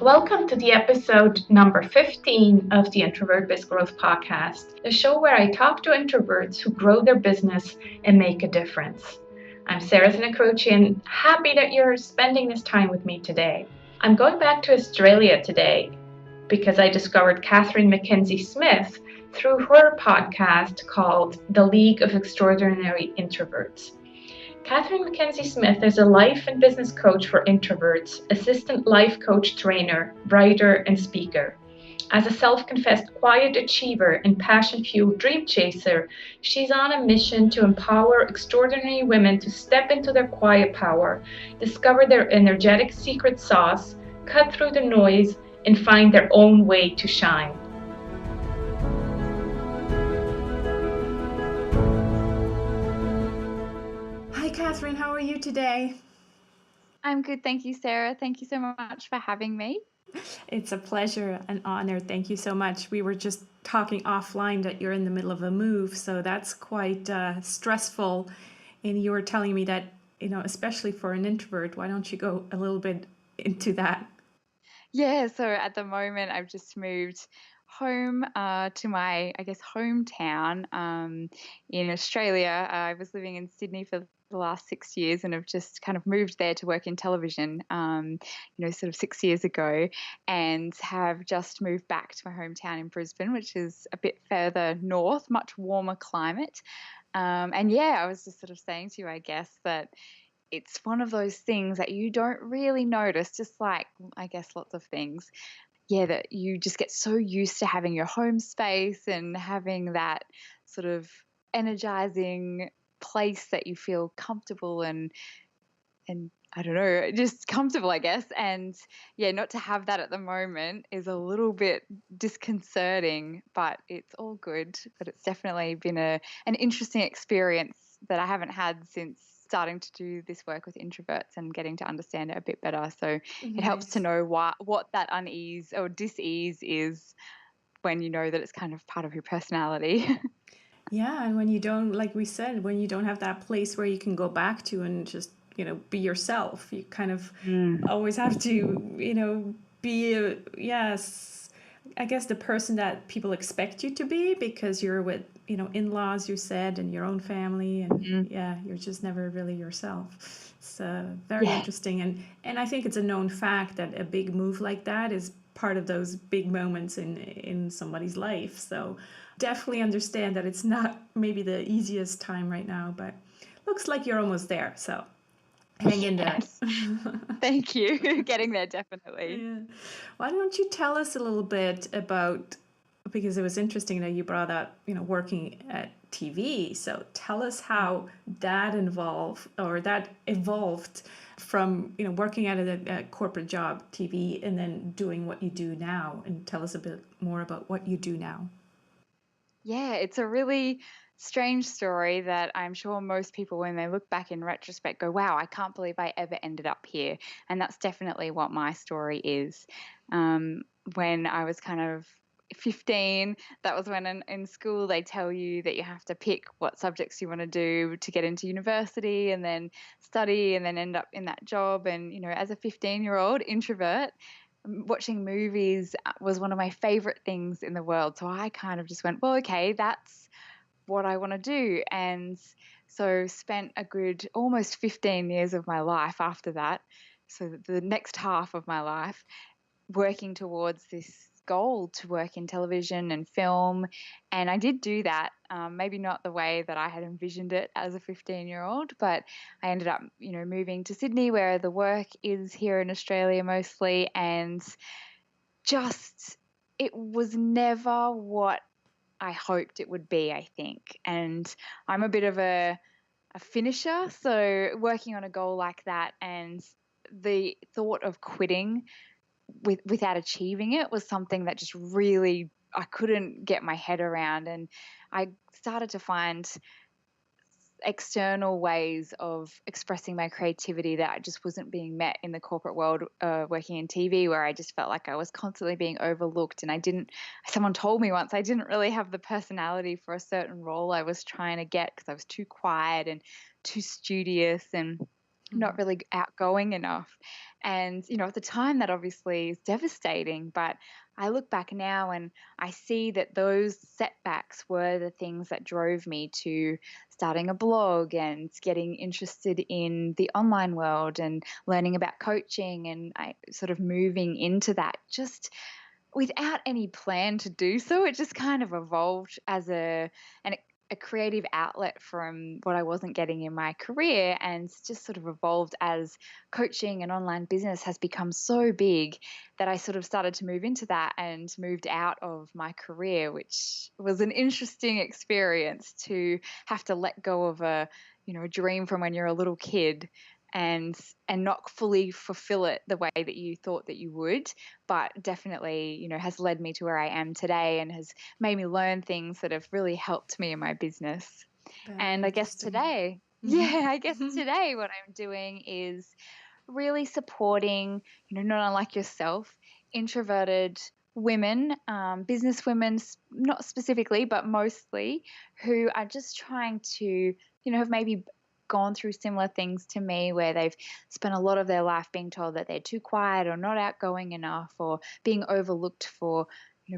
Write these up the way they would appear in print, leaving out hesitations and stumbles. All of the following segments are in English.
Welcome to the episode number 15 of the Introvert Biz Growth Podcast, the show where I talk to introverts who grow their business and make a difference. I'm Sarah Zinacroce, happy that you're spending this time with me today. I'm going back to Australia today because I discovered Katherine Mackenzie-Smith through her podcast called The League of Extraordinary Introverts. Katherine Mackenzie-Smith is a life and business coach for introverts, assistant life coach trainer, writer, and speaker. As a self-confessed quiet achiever and passion-fueled dream chaser, she's on a mission to empower extraordinary women to step into their quiet power, discover their energetic secret sauce, cut through the noise, and find their own way to shine. Hi, Katherine. How are you today? I'm good. Thank you, Sarah. Thank you so much for having me. It's a pleasure, an honor. Thank you so much. We were just talking offline that you're in the middle of a move, so that's quite stressful. And you were telling me that, especially for an introvert, why don't you go a little bit into that? Yeah, so at the moment, I've just moved home to my, hometown in Australia. I was living in Sydney for the last 6 years and have just kind of moved there to work in television, sort of 6 years ago, and have just moved back to my hometown in Brisbane, which is a bit further north, much warmer climate. I was just sort of saying to you, I guess, that it's one of those things that you don't really notice, just like, I guess, lots of things. Yeah, that you just get so used to having your home space and having that sort of energizing place that you feel comfortable and I don't know, just comfortable, I guess. And yeah, not to have that at the moment is a little bit disconcerting, but it's all good. But it's definitely been an interesting experience that I haven't had since starting to do this work with introverts and getting to understand it a bit better. So it helps to know what that unease or dis-ease is when you know that it's kind of part of your personality. Yeah, and when you don't, like we said, when you don't have that place where you can go back to and just, be yourself, you kind of always have to, be, yes, I guess the person that people expect you to be because you're with, in-laws, you said, and your own family, and yeah, you're just never really yourself. It's very interesting, and I think it's a known fact that a big move like that is part of those big moments in somebody's life. So definitely understand that it's not maybe the easiest time right now, but looks like you're almost there. So hang in there. Thank you. Getting there, definitely. Yeah. Why don't you tell us a little bit about, because it was interesting that you brought up, working at TV. So tell us how that evolved from, working at a corporate job, TV, and then doing what you do now. And tell us a bit more about what you do now. Yeah, it's a really strange story that I'm sure most people, when they look back in retrospect, go, wow, I can't believe I ever ended up here. And that's definitely what my story is. When I was kind of 15, that was when in school they tell you that you have to pick what subjects you want to do to get into university and then study and then end up in that job. And, as a 15-year-old introvert, watching movies was one of my favorite things in the world. So I kind of just went, well, okay, that's what I want to do. And so spent a good almost 15 years of my life after that. So the next half of my life working towards this goal to work in television and film. And I did do that, maybe not the way that I had envisioned it as a 15-year-old, but I ended up, moving to Sydney where the work is here in Australia mostly. And just, it was never what I hoped it would be, I think. And I'm a bit of a finisher. So working on a goal like that and the thought of quitting without achieving it was something that just really I couldn't get my head around. And I started to find external ways of expressing my creativity that just wasn't being met in the corporate world, working in TV, where I just felt like I was constantly being overlooked. And someone told me once I didn't really have the personality for a certain role I was trying to get because I was too quiet and too studious and not really outgoing enough. And, at the time that obviously is devastating, but I look back now and I see that those setbacks were the things that drove me to starting a blog and getting interested in the online world and learning about coaching, and I sort of moving into that just without any plan to do so. It just kind of evolved as a creative outlet from what I wasn't getting in my career, and just sort of evolved as coaching and online business has become so big that I sort of started to move into that and moved out of my career, which was an interesting experience to have to let go of a dream from when you're a little kid and not fully fulfill it the way that you thought that you would, but definitely has led me to where I am today and has made me learn things that have really helped me in my business. And I guess today, today what I'm doing is really supporting, not unlike yourself, introverted women, business women, not specifically, but mostly, who are just trying to, have maybe gone through similar things to me, where they've spent a lot of their life being told that they're too quiet or not outgoing enough, or being overlooked for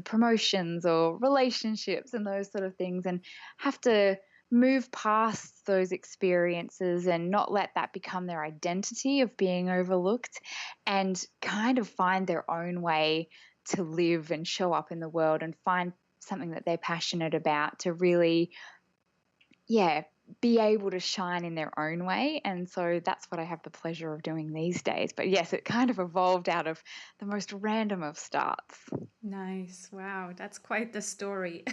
promotions or relationships and those sort of things, and have to move past those experiences and not let that become their identity of being overlooked, and kind of find their own way to live and show up in the world and find something that they're passionate about to really be able to shine in their own way. And so that's what I have the pleasure of doing these days. But yes, it kind of evolved out of the most random of starts. Nice. Wow. That's quite the story.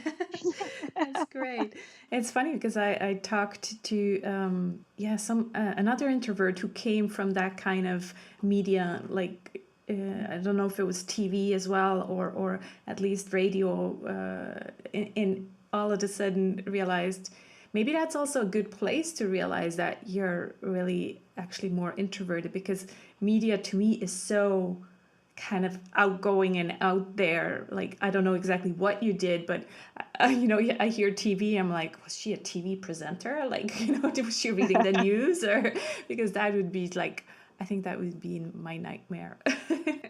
That's great. It's funny because I talked to another introvert who came from that kind of media, like I don't know if it was TV as well, or at least radio, and all of a sudden realized maybe that's also a good place to realize that you're really actually more introverted, because media to me is so kind of outgoing and out there. Like, I don't know exactly what you did, but I hear TV, I'm like, was she a TV presenter? Like, was she reading the news? Or because that would be like, I think that would be my nightmare.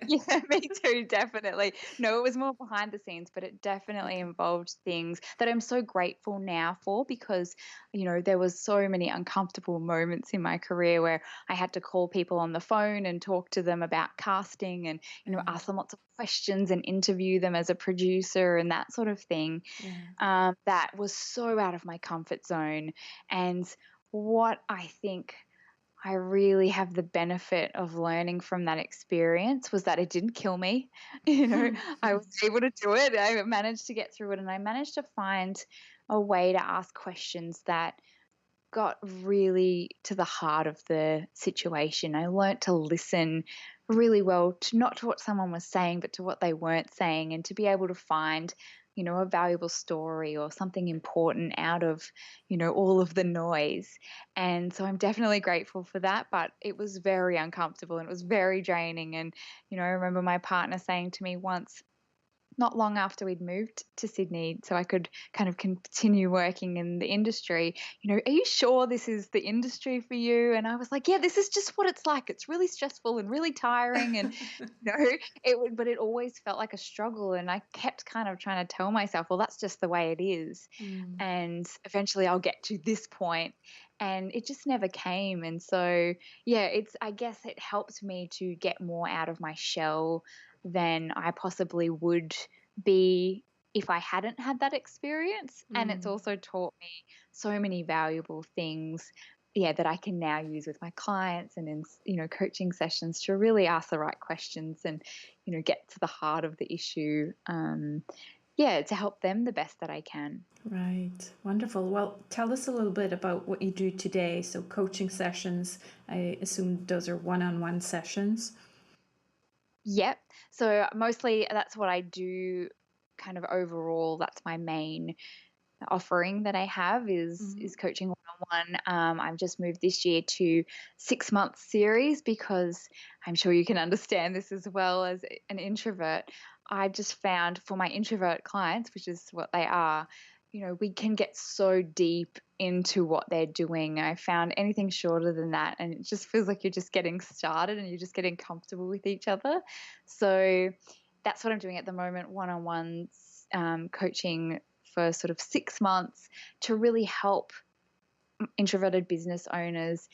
Yeah, me too, definitely. No, it was more behind the scenes, but it definitely involved things that I'm so grateful now for, because, there was so many uncomfortable moments in my career where I had to call people on the phone and talk to them about casting and, ask them lots of questions and interview them as a producer and that sort of thing. That was so out of my comfort zone. And what I think I really have the benefit of learning from that experience was that it didn't kill me. I was able to do it. I managed to get through it, and I managed to find a way to ask questions that got really to the heart of the situation. I learnt to listen really well, to not to what someone was saying, but to what they weren't saying, and to be able to find a valuable story or something important out of, all of the noise. And so I'm definitely grateful for that, but it was very uncomfortable and it was very draining. And, I remember my partner saying to me once, not long after we'd moved to Sydney, so I could kind of continue working in the industry, are you sure this is the industry for you? And I was like, yeah, this is just what it's like. It's really stressful and really tiring. And, but it always felt like a struggle. And I kept kind of trying to tell myself, well, that's just the way it is. And eventually I'll get to this point. And it just never came. And so, I guess it helped me to get more out of my shell than I possibly would be if I hadn't had that experience. And it's also taught me so many valuable things, that I can now use with my clients and in, coaching sessions, to really ask the right questions and, get to the heart of the issue. To help them the best that I can. Right. Wonderful. Well, tell us a little bit about what you do today. So coaching sessions, I assume those are one-on-one sessions. Yep. So mostly that's what I do kind of overall. That's my main offering that I have is coaching one-on-one. I've just moved this year to 6-month series, because I'm sure you can understand this as well as an introvert. I just found for my introvert clients, which is what they are, we can get so deep into what they're doing. I found anything shorter than that, and it just feels like you're just getting started and you're just getting comfortable with each other. So that's what I'm doing at the moment, one-on-ones, coaching for sort of 6 months to really help introverted business owners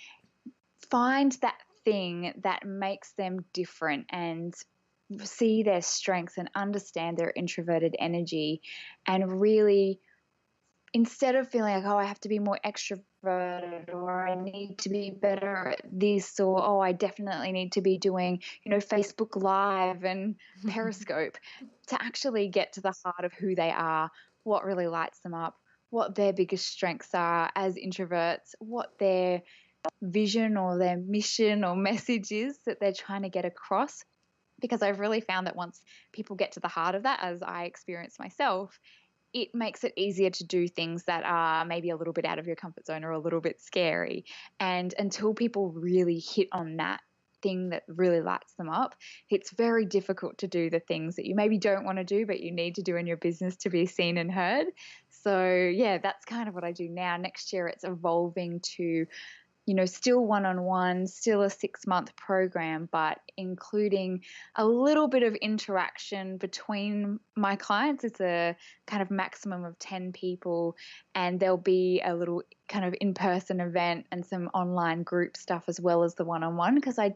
find that thing that makes them different and see their strengths and understand their introverted energy, and really, instead of feeling like, oh, I have to be more extroverted, or I need to be better at this, or, oh, I definitely need to be doing, Facebook Live and Periscope, to actually get to the heart of who they are, what really lights them up, what their biggest strengths are as introverts, what their vision or their mission or message is that they're trying to get across. Because I've really found that once people get to the heart of that, as I experienced myself, it makes it easier to do things that are maybe a little bit out of your comfort zone or a little bit scary. And until people really hit on that thing that really lights them up, it's very difficult to do the things that you maybe don't want to do, but you need to do in your business to be seen and heard. So yeah, that's kind of what I do now. Next year, it's evolving to, still one-on-one, still a 6-month program, but including a little bit of interaction between my clients. It's a kind of maximum of 10 people, and there'll be a little kind of in-person event and some online group stuff as well as the one-on-one, because I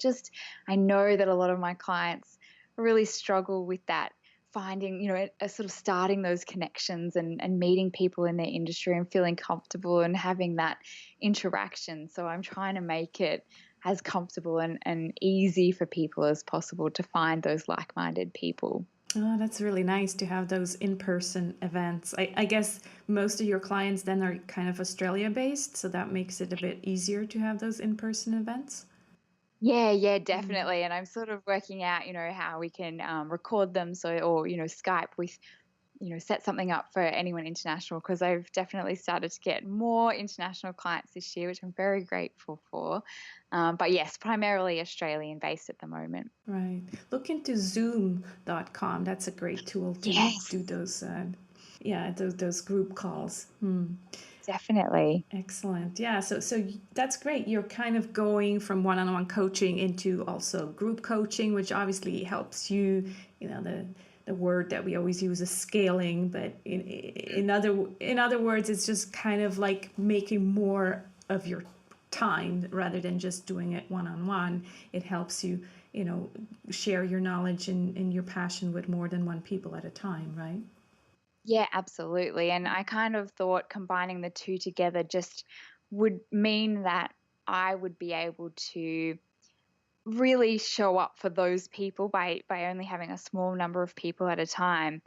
know that a lot of my clients really struggle with that, finding, a sort of starting those connections and meeting people in their industry and feeling comfortable and having that interaction. So I'm trying to make it as comfortable and easy for people as possible to find those like-minded people. Oh, that's really nice to have those in-person events. I guess most of your clients then are kind of Australia-based, so that makes it a bit easier to have those in-person events. Yeah, definitely. And I'm sort of working out, how we can record them, or Skype with, set something up for anyone international, because I've definitely started to get more international clients this year, which I'm very grateful for. But yes, primarily Australian based at the moment. Right. Look into zoom.com. That's a great tool to do those, those group calls. Definitely. Excellent. Yeah. So that's great. You're kind of going from one-on-one coaching into also group coaching, which obviously helps you, the word that we always use is scaling, but in other words, it's just kind of like making more of your time rather than just doing it one-on-one. It helps you, share your knowledge and your passion with more than one people at a time, right? Yeah, absolutely. And I kind of thought combining the two together just would mean that I would be able to really show up for those people by only having a small number of people at a time,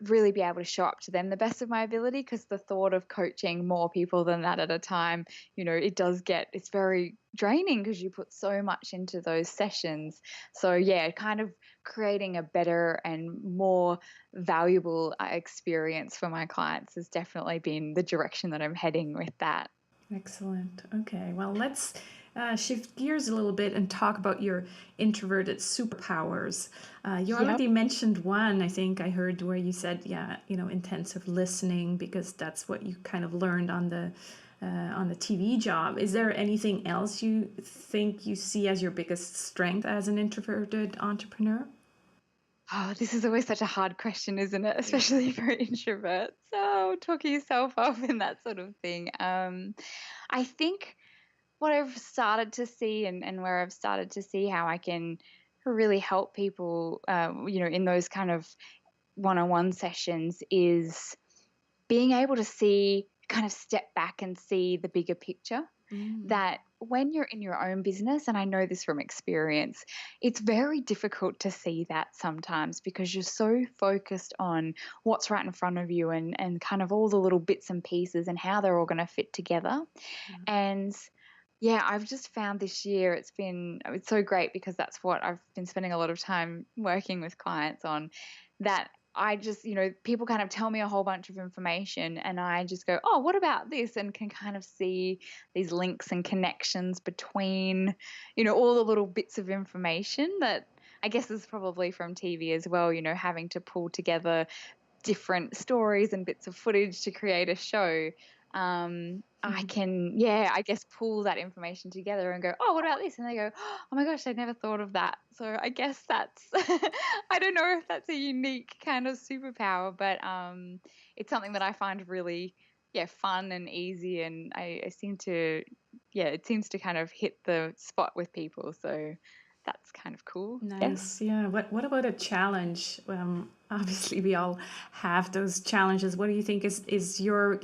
really be able to show up to them the best of my ability, because the thought of coaching more people than that at a time, it's very draining because you put so much into those sessions. So yeah, kind of creating a better and more valuable experience for my clients has definitely been the direction that I'm heading with that. Excellent. Okay, well, let's shift gears a little bit and talk about your introverted superpowers. You already mentioned one, I think I heard, where you said, intensive listening, because that's what you kind of learned on the TV job. Is there anything else you think you see as your biggest strength as an introverted entrepreneur? Oh, this is always such a hard question, isn't it? Especially for introverts. So talking yourself up and that sort of thing. I think what I've started to see and where I've started to see how I can really help people, in those kind of one-on-one sessions, is being able to kind of step back and see the bigger picture. That when you're in your own business, and I know this from experience, it's very difficult to see that sometimes because you're so focused on what's right in front of you and kind of all the little bits and pieces and how they're all going to fit together. And yeah, I've just found this year it's so great, because that's what I've been spending a lot of time working with clients on, that I just, people kind of tell me a whole bunch of information and I just go, oh, what about this? And can kind of see these links and connections between, all the little bits of information that I guess is probably from TV as well, having to pull together different stories and bits of footage to create a show. I can, I guess pull that information together and go, oh, what about this? And they go, oh my gosh, I never thought of that. So I guess that's, I don't know if that's a unique kind of superpower, but it's something that I find really, fun and easy. And I seem to, it seems to kind of hit the spot with people. So that's kind of cool. Nice. Yeah. What about a challenge? Obviously, we all have those challenges. What do you think is your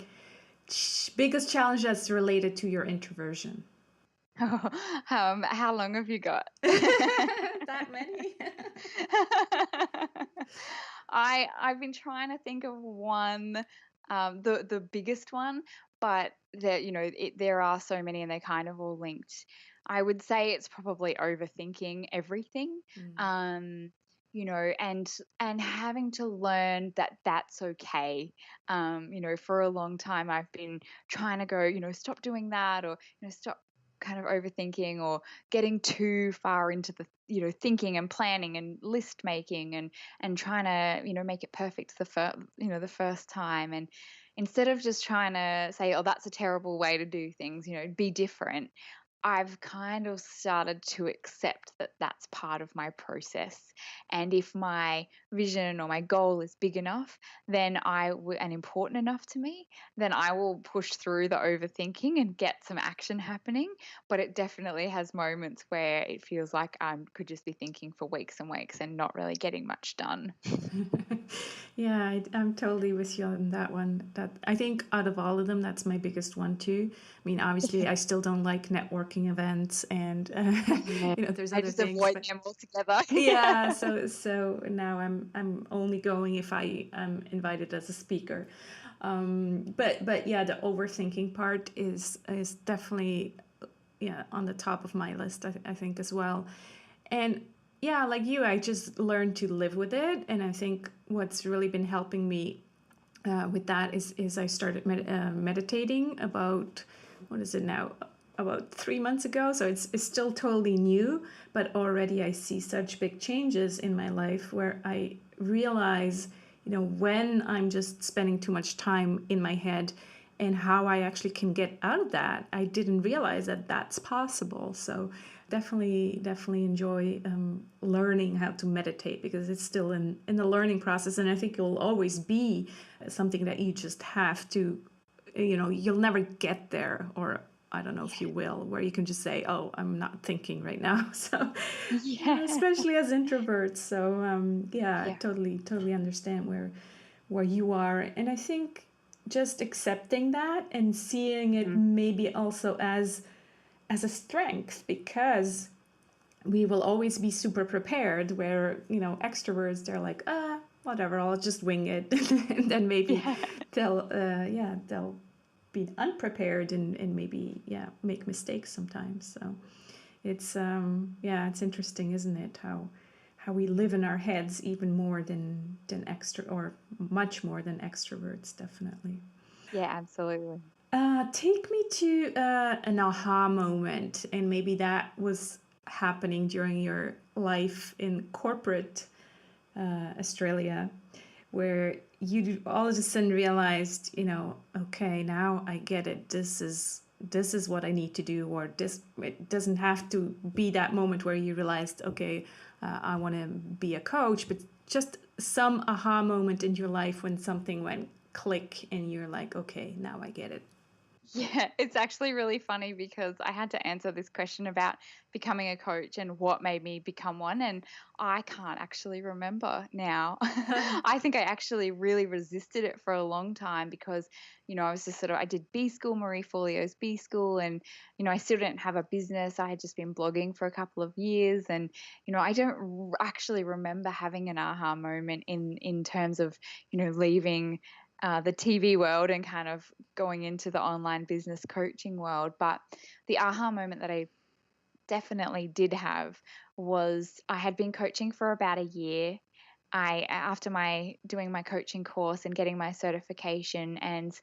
biggest challenge that's related to your introversion? How long have you got? That many? I've been trying to think of one, the biggest one, but there are so many and they're kind of all linked. I would say it's probably overthinking everything. And having to learn that that's okay. For a long time I've been trying to go, stop doing that, or stop kind of overthinking or getting too far into the thinking and planning and list making and trying to make it perfect the first time, and instead of just trying to say, oh, that's a terrible way to do things, be different. I've kind of started to accept that that's part of my process. And if my vision or my goal is big enough, and important enough to me, then I will push through the overthinking and get some action happening. But it definitely has moments where it feels like I could just be thinking for weeks and weeks and not really getting much done. Yeah, I'm totally with you on that one. That I think out of all of them, that's my biggest one too. I mean, obviously, I still don't like networking events, and there's I other just things. avoid them altogether. Yeah, so now I'm only going if I am invited as a speaker. But yeah, the overthinking part is definitely on the top of my list. I think as well, and yeah, like you, I just learned to live with it. And I think what's really been helping me with that is I started meditating about, what is it now? About 3 months ago. So it's still totally new, but already I see such big changes in my life where I realize, when I'm just spending too much time in my head and how I actually can get out of that. I didn't realize that that's possible. So definitely enjoy learning how to meditate, because it's still in the learning process. And I think it will always be something that you just have to, you'll never get there, or I don't know if you will, where you can just say, oh, I'm not thinking right now. So especially as introverts. So I totally understand where you are. And I think just accepting that and seeing it maybe also as a strength, because we will always be super prepared, where extroverts, they're like, whatever, I'll just wing it. And then maybe they'll be unprepared and maybe make mistakes sometimes. So it's it's interesting, isn't it, how we live in our heads even more than much more than extroverts, definitely. Yeah, absolutely. Take me to an aha moment, and maybe that was happening during your life in corporate Australia, where you all of a sudden realized, okay, now I get it. This is what I need to do, or it doesn't have to be that moment where you realized, okay, I want to be a coach, but just some aha moment in your life when something went click and you're like, okay, now I get it. Yeah, it's actually really funny because I had to answer this question about becoming a coach and what made me become one, and I can't actually remember now. I think I actually really resisted it for a long time because, I was just I did B School, Marie Forleo's B School, and, I still didn't have a business. I had just been blogging for a couple of years, and, I don't actually remember having an aha moment in terms of, leaving the TV world and kind of going into the online business coaching world. But the aha moment that I definitely did have was I had been coaching for about a year. After doing my coaching course and getting my certification, and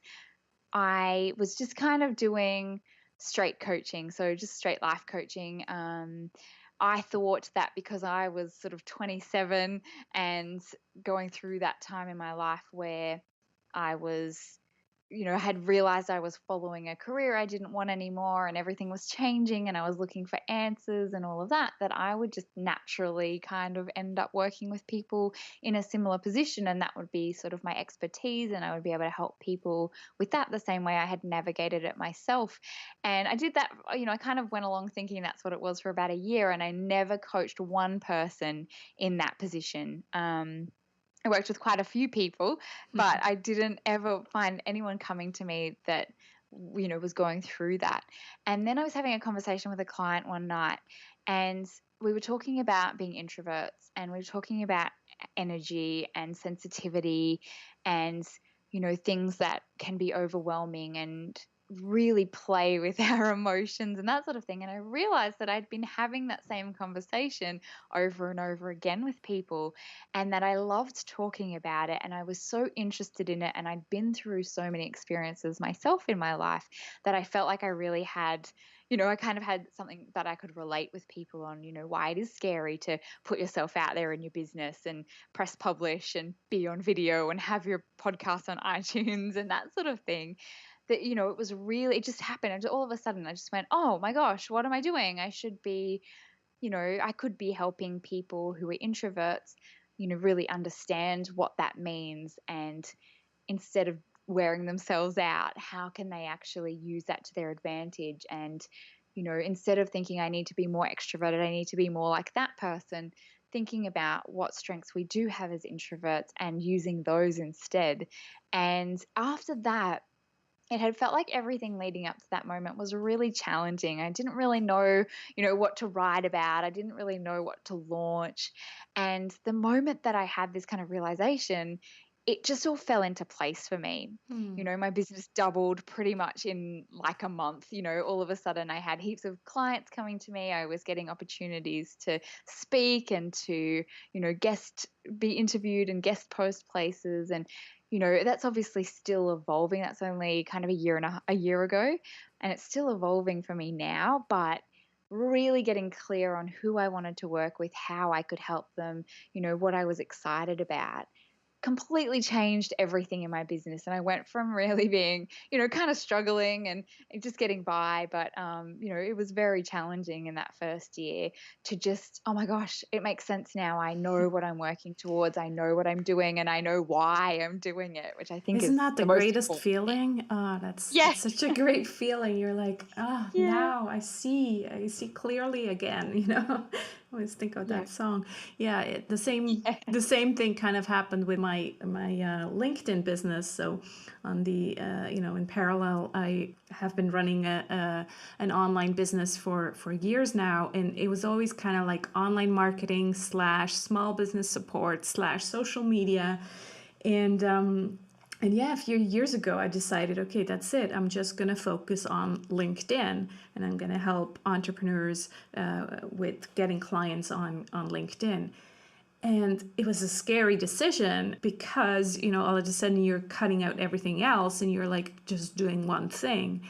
I was just kind of doing straight coaching, so just straight life coaching. I thought that because I was sort of 27 and going through that time in my life where I was had realized I was following a career I didn't want anymore and everything was changing and I was looking for answers and all of that, that I would just naturally kind of end up working with people in a similar position. And that would be sort of my expertise, and I would be able to help people with that the same way I had navigated it myself. And I did that, I kind of went along thinking that's what it was for about a year, and I never coached one person in that position. I worked with quite a few people, but I didn't ever find anyone coming to me that, was going through that. And then I was having a conversation with a client one night, and we were talking about being introverts, and we were talking about energy and sensitivity and, things that can be overwhelming and really play with our emotions and that sort of thing. And I realized that I'd been having that same conversation over and over again with people, and that I loved talking about it, and I was so interested in it, and I'd been through so many experiences myself in my life that I felt like I really had, I kind of had something that I could relate with people on, why it is scary to put yourself out there in your business and press publish and be on video and have your podcast on iTunes and that sort of thing. That, it just happened. And all of a sudden I just went, oh my gosh, what am I doing? I should be, I could be helping people who are introverts, really understand what that means. And instead of wearing themselves out, how can they actually use that to their advantage? And, instead of thinking I need to be more extroverted, I need to be more like that person, thinking about what strengths we do have as introverts and using those instead. And after that, it had felt like everything leading up to that moment was really challenging. I didn't really know, what to write about. I didn't really know what to launch. And the moment that I had this kind of realization, it just all fell into place for me. My business doubled pretty much in like a month. All of a sudden I had heaps of clients coming to me. I was getting opportunities to speak and to, be interviewed and guest post places. And that's obviously still evolving. That's only kind of a year ago, and it's still evolving for me now, but really getting clear on who I wanted to work with, how I could help them, what I was excited about, completely changed everything in my business. And I went from really being, kind of struggling and just getting by, but, it was very challenging in that first year to just, oh my gosh, it makes sense now. I know what I'm working towards. I know what I'm doing, and I know why I'm doing it, which I think Isn't is that the most greatest important. feeling? That's Yes. such a great feeling. You're like, Yeah. now I see clearly again. I always think of that song. Yeah, the same thing kind of happened with my LinkedIn business. So on the in parallel, I have been running an online business for years now, and it was always kind of like online marketing / small business support / social media. And yeah, a few years ago, I decided, okay, that's it. I'm just going to focus on LinkedIn, and I'm going to help entrepreneurs with getting clients on LinkedIn. And it was a scary decision because, all of a sudden you're cutting out everything else and you're like just doing one thing.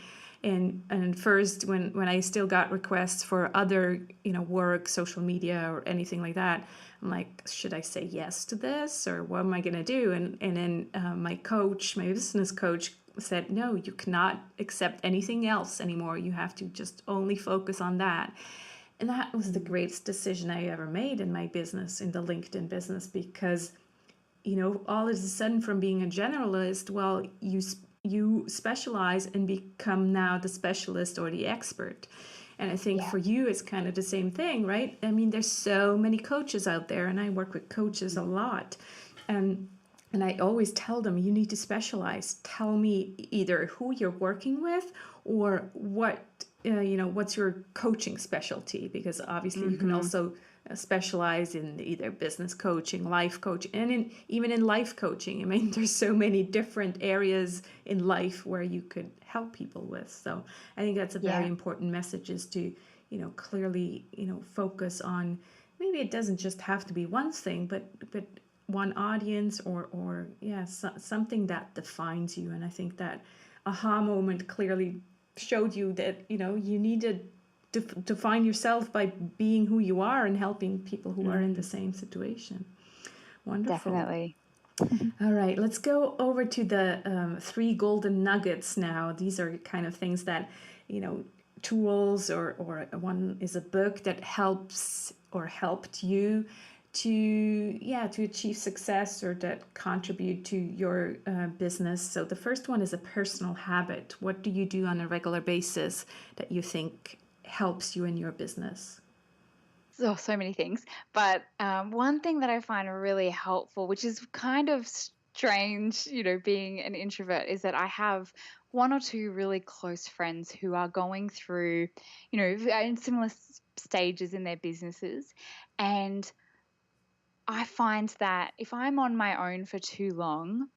And first, when I still got requests for other, work, social media or anything like that, I'm like, should I say yes to this, or what am I going to do? And then my business coach said, no, you cannot accept anything else anymore. You have to just only focus on that. And that was the greatest decision I ever made in my business, in the LinkedIn business, because, all of a sudden from being a generalist, well, you specialize and become now the specialist or the expert. And I think for you, it's kind of the same thing, right? I mean, there's so many coaches out there, and I work with coaches a lot. And I always tell them, you need to specialize. Tell me either who you're working with or what, what's your coaching specialty? Because obviously you can also specialize in either business coaching, life coaching, and even in life coaching. I mean, there's so many different areas in life where you could help people with. So I think that's a very important message, is to, clearly, focus on, maybe it doesn't just have to be one thing, but one audience or something that defines you. And I think that aha moment clearly showed you that, you needed to define yourself by being who you are and helping people who are in the same situation. Wonderful. Definitely. All right, let's go over to the 3 golden nuggets now. These are kind of things that, tools or one is a book that helps or helped you to achieve success or that contribute to your business. So the first one is a personal habit. What do you do on a regular basis that you think helps you in your business? So many things. But one thing that I find really helpful, which is kind of strange, being an introvert, is that I have 1 or 2 really close friends who are going through, in similar stages in their businesses. And I find that if I'm on my own for too long,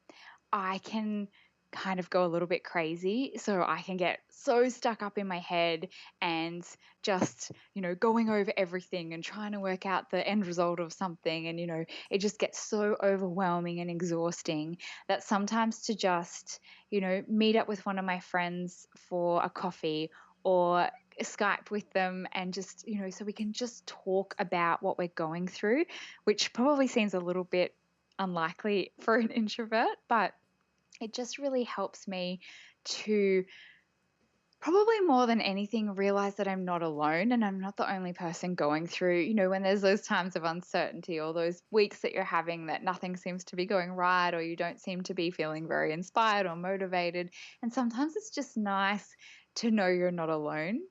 I can kind of go a little bit crazy. So I can get so stuck up in my head and just, going over everything and trying to work out the end result of something. And, it just gets so overwhelming and exhausting that sometimes to just, meet up with one of my friends for a coffee or Skype with them and just, so we can just talk about what we're going through, which probably seems a little bit unlikely for an introvert, but it just really helps me to probably more than anything realize that I'm not alone and I'm not the only person going through, when there's those times of uncertainty or those weeks that you're having that nothing seems to be going right or you don't seem to be feeling very inspired or motivated. And sometimes it's just nice to know you're not alone.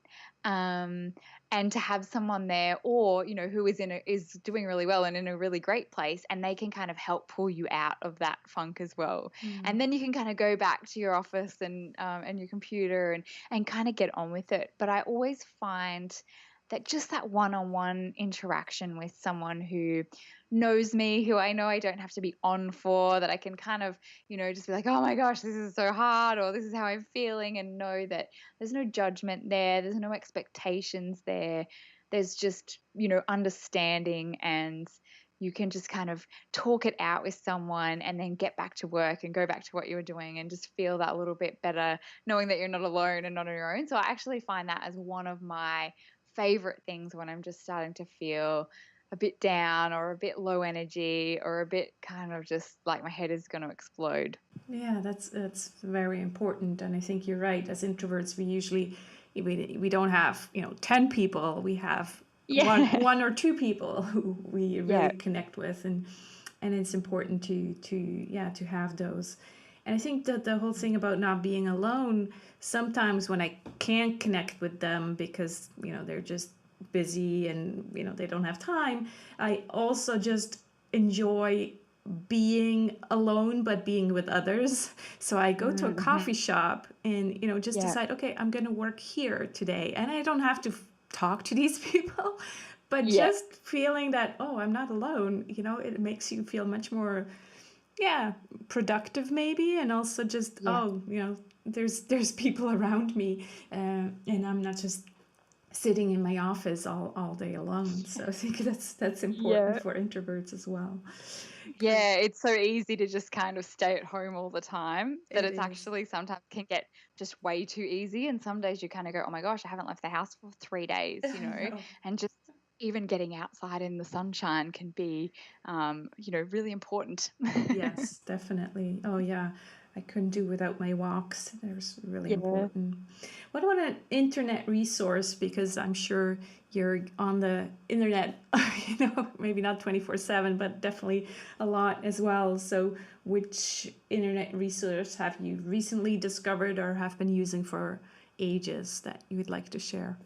And to have someone there or, who is doing really well and in a really great place, and they can kind of help pull you out of that funk as well. And then you can kind of go back to your office and your computer and kind of get on with it. But I always find that just that one-on-one interaction with someone who knows me, who I know I don't have to be on for, that I can kind of, just be like, oh my gosh, this is so hard, or this is how I'm feeling, and know that there's no judgment there, there's no expectations there, there's just, understanding, and you can just kind of talk it out with someone and then get back to work and go back to what you were doing and just feel that little bit better knowing that you're not alone and not on your own. So I actually find that as one of my favorite things when I'm just starting to feel a bit down or a bit low energy or a bit kind of just like my head is going to explode. Yeah, that's very important, and I think you're right. As introverts, we don't have 10 people. We have one or 2 people who we really connect with, and it's important to have those. And I think that the whole thing about not being alone, sometimes when I can't connect with them because they're just busy and they don't have time, I also just enjoy being alone but being with others. So I go to a coffee shop and just decide, okay, I'm going to work here today, and I don't have to talk to these people, but just feeling that, oh, I'm not alone, it makes you feel much more productive maybe, and also just there's people around me, and I'm not just sitting in my office all day alone. So I think that's important for introverts as well. Yeah, it's so easy to just kind of stay at home all the time that it's actually sometimes can get just way too easy. And some days you kind of go, oh my gosh, I haven't left the house for 3 days, and just even getting outside in the sunshine can be, really important. Yes, definitely. Oh yeah, I couldn't do without my walks. They're really important. What about an internet resource? Because I'm sure you're on the internet, maybe not 24/7, but definitely a lot as well. So which internet resource have you recently discovered or have been using for ages that you would like to share?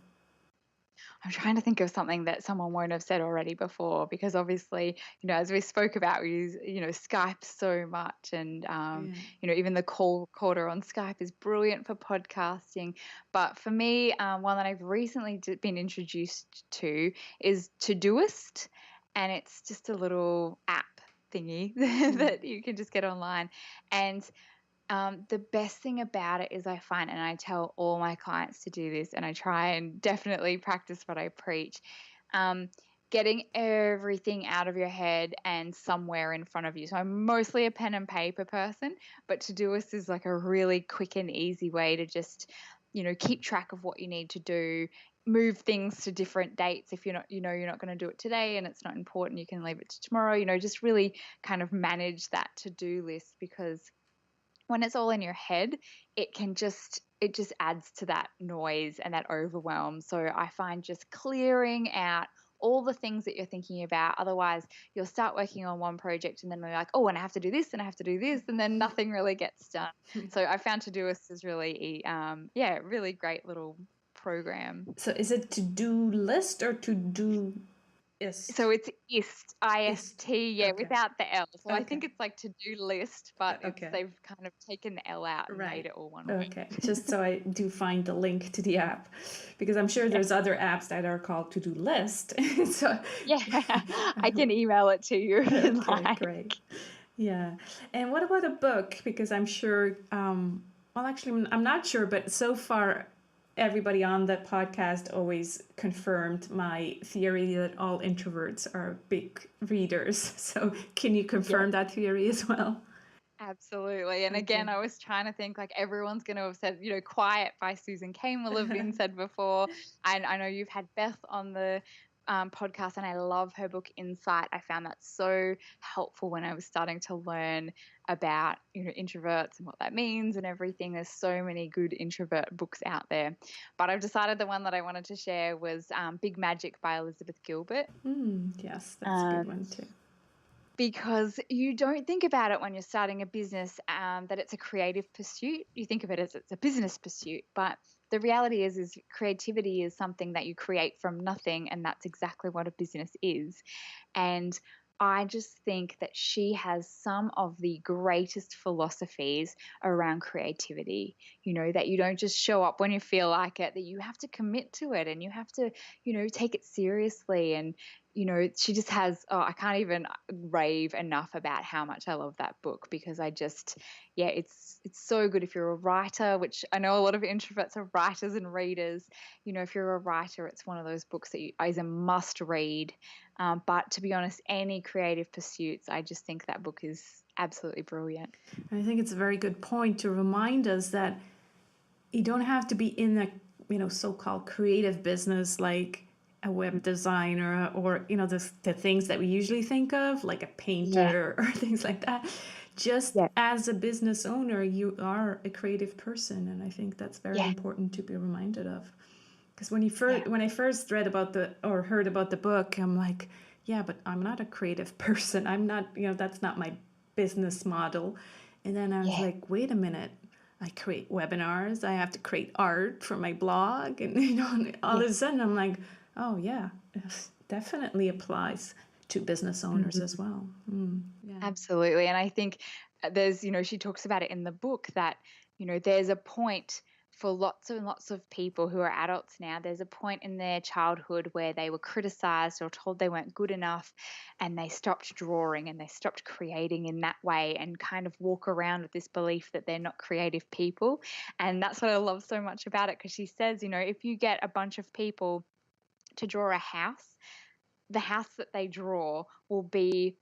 I'm trying to think of something that someone won't have said already before, because obviously, as we spoke about, we use, Skype so much, and, even the call recorder on Skype is brilliant for podcasting. But for me, one that I've recently been introduced to is Todoist, and it's just a little app thingy that you can just get online. And the best thing about it is I find, and I tell all my clients to do this, and I try and definitely practice what I preach, getting everything out of your head and somewhere in front of you. So I'm mostly a pen and paper person, but Todoist is like a really quick and easy way to just keep track of what you need to do, move things to different dates. If you're not going to do it today and it's not important, you can leave it to tomorrow. Just really kind of manage that to-do list, because when it's all in your head, it just adds to that noise and that overwhelm. So I find just clearing out all the things that you're thinking about. Otherwise, you'll start working on one project and then you're like, oh, and I have to do this and I have to do this, and then nothing really gets done. So I found Todoist is really, really great little program. So is it to-do list or to-do ist? So it's ist, I-S-T, yeah, Okay. without the L. So Okay. I think it's like to-do list, but Okay. they've kind of taken the L out and made it all one word. Okay, just so I do find the link to the app, because I'm sure there's other apps that are called to-do list. So yeah, I can email it to you if you'd like. Great. Yeah. And what about a book? Because I'm sure, well, actually, I'm not sure, but so far, everybody on the podcast always confirmed my theory that all introverts are big readers. So can you confirm that theory as well? Absolutely. And again, I was trying to think, like, everyone's going to have said, Quiet by Susan Cain will have been said before. And I know you've had Beth on the podcast, and I love her book Insight. I found that so helpful when I was starting to learn about introverts and what that means and everything. There's so many good introvert books out there, but I've decided the one that I wanted to share was Big Magic by Elizabeth Gilbert. Yes, that's a good one too. Because you don't think about it when you're starting a business that it's a creative pursuit. You think of it as it's a business pursuit, but the reality is creativity is something that you create from nothing, and that's exactly what a business is. And I just think that she has some of the greatest philosophies around creativity, that you don't just show up when you feel like it, that you have to commit to it and you have to, take it seriously. And, she just has, I can't even rave enough about how much I love that book, because it's so good if you're a writer, which I know a lot of introverts are writers and readers. If you're a writer, it's one of those books that is a must read. But to be honest, any creative pursuits, I just think that book is absolutely brilliant. I think it's a very good point to remind us that you don't have to be in a so-called creative business like a web designer or the things that we usually think of, like a painter or things like that. Just as a business owner, you are a creative person, and I think that's very important to be reminded of. Because when I first read about heard about the book, I'm like, yeah, but I'm not a creative person. I'm not, that's not my business model. And then I was like, wait a minute. I create webinars. I have to create art for my blog, and all of a sudden I'm like, oh yeah, it definitely applies to business owners as well. Absolutely. And I think there's, she talks about it in the book that, there's a point for lots and lots of people who are adults now. There's a point in their childhood where they were criticized or told they weren't good enough, and they stopped drawing and they stopped creating in that way, and kind of walk around with this belief that they're not creative people. And that's what I love so much about it, because she says, if you get a bunch of people to draw a house, the house that they draw will be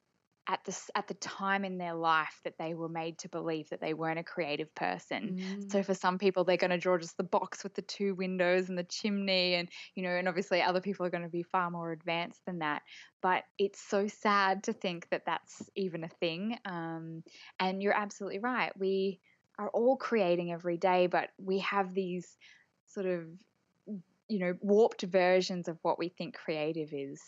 at the time in their life that they were made to believe that they weren't a creative person. So for some people, they're going to draw just the box with the 2 windows and the chimney, and and obviously other people are going to be far more advanced than that. But it's so sad to think that that's even a thing. And you're absolutely right. We are all creating every day, but we have these sort of warped versions of what we think creative is,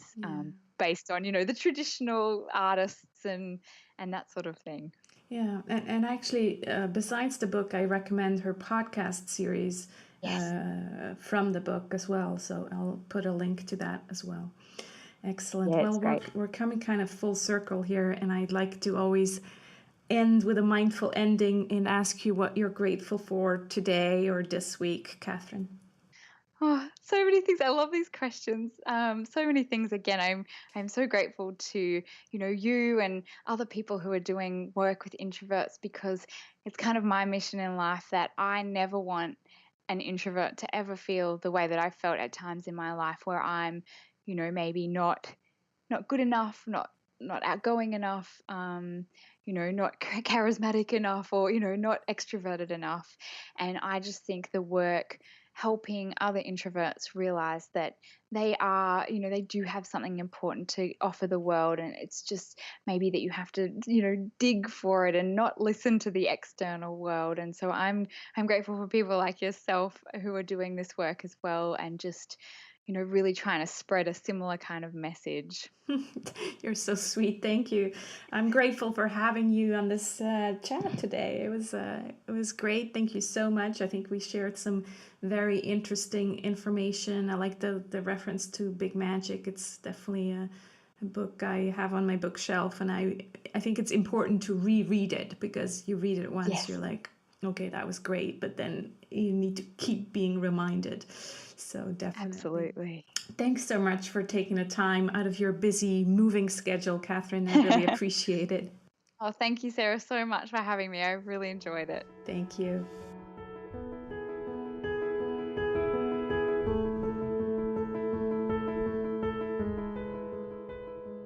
based on, the traditional artists and that sort of thing. Yeah. And actually, besides the book, I recommend her podcast series from the book as well. So I'll put a link to that as well. Excellent. Yeah, well, we're coming kind of full circle here, and I'd like to always end with a mindful ending and ask you what you're grateful for today or this week, Katherine. Oh, so many things. I love these questions. So many things. Again, I'm so grateful to, you and other people who are doing work with introverts, because it's kind of my mission in life that I never want an introvert to ever feel the way that I felt at times in my life, where I'm, maybe not good enough, not outgoing enough, not charismatic enough, or not extroverted enough. And I just think the work helping other introverts realize that they are, they do have something important to offer the world, and it's just maybe that you have to, dig for it and not listen to the external world. And so I'm grateful for people like yourself who are doing this work as well, and just really trying to spread a similar kind of message. You're so sweet. Thank you. I'm grateful for having you on this chat today. It was great. Thank you so much. I think we shared some very interesting information. I like the reference to Big Magic. It's definitely a book I have on my bookshelf, and I think it's important to reread it, because you read it once, Yes. You're like, okay, that was great, but then you need to keep being reminded. So definitely. Absolutely. Thanks so much for taking the time out of your busy moving schedule, Katherine. I really appreciate it. Oh, thank you, Sarah, so much for having me. I really enjoyed it. Thank you.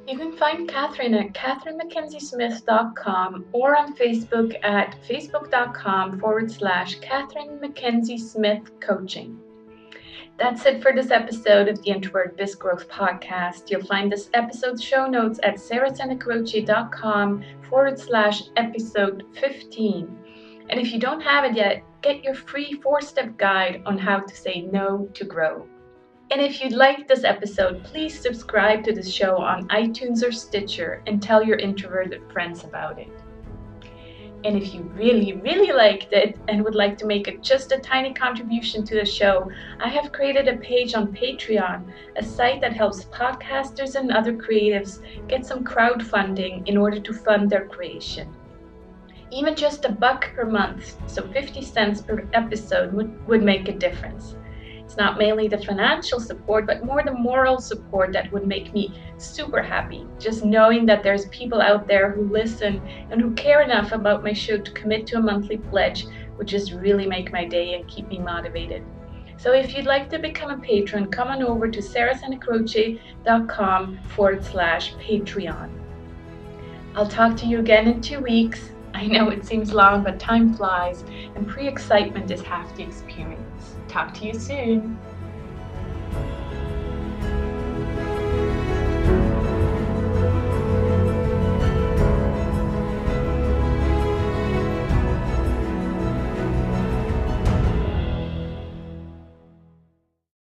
You can find Katherine at katherinemackenzie-smith.com or on Facebook at facebook.com/Katherine Mackenzie-Smith Coaching. That's it for this episode of the Introvert Biz Growth Podcast. You'll find this episode's show notes at sarahsenecroce.com/episode 15. And if you don't have it yet, get your free 4-step guide on how to say no to grow. And if you liked this episode, please subscribe to the show on iTunes or Stitcher and tell your introverted friends about it. And if you really, really liked it and would like to make just a tiny contribution to the show, I have created a page on Patreon, a site that helps podcasters and other creatives get some crowdfunding in order to fund their creation. Even just $1 per month, so 50 cents per episode, would make a difference. It's not mainly the financial support, but more the moral support that would make me super happy. Just knowing that there's people out there who listen and who care enough about my show to commit to a monthly pledge would just really make my day and keep me motivated. So if you'd like to become a patron, come on over to sarahsenecroce.com/Patreon. I'll talk to you again in 2 weeks. I know it seems long, but time flies, and pre-excitement is half the experience. Talk to you soon.